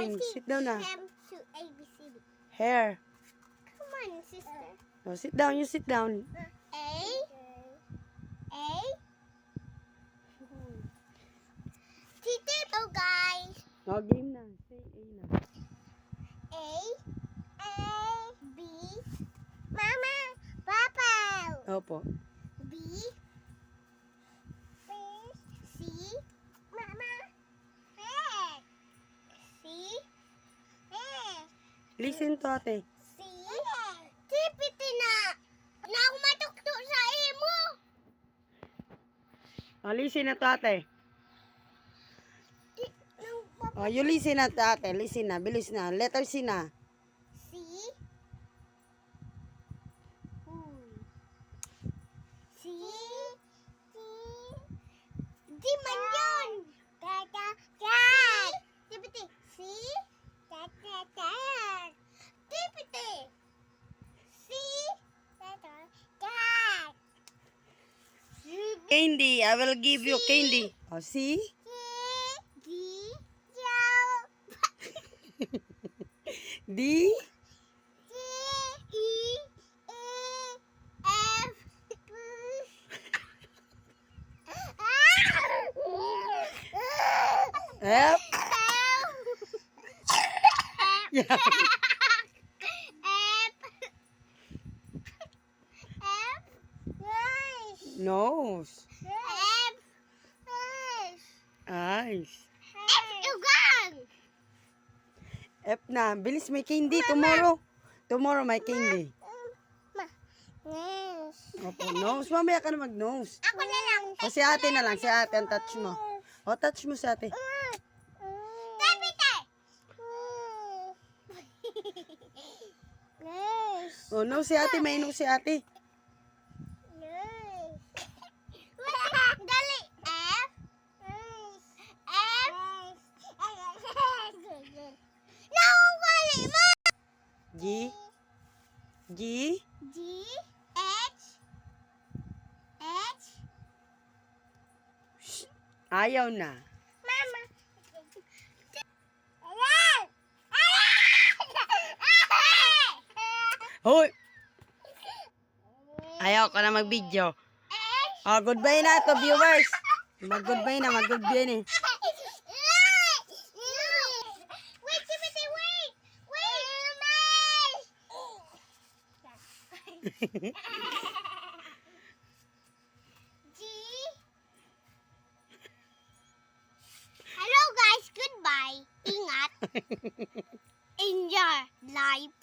fine. Sit down na. To ABCD. Hair. Come on, sister. No, sit down. You sit down. A. Titi, oh guys. No, game na. Say A na. A, B, Mama, Papa. Opo. B, C, Mama, C, Listen to ate. C, Tipiti na. Na ako matukto sa imo. Oh, listen na to ate. Oh, you listen na to ate. Listen na. Bilis na. Letter C na. C, C, di man yun. Tipiti. C, Tipiti. C, Candy. I will give you candy. Oh, see? D, D. E, F, F. Yeah. Nose. Eyes. F na. Bilis, may candy tomorrow. Tomorrow may candy. Opo, nose. Mamaya ka na mag-nose. Ako na lang. O si ate na lang. Si ate ang touch mo. O, touch mo si ate. O, nose si ate. May nose si ate. Dali. F. Nawawali mo. G. G. G. H. Ayaw na. Mama. Hoy! Ayaw ka na mag-video. Oh, goodbye na to viewers. Mag-goodbye na, mag-goodbye na. Wait, Timothy, wait. G. Hello guys, goodbye. Ingat. Enjoy life.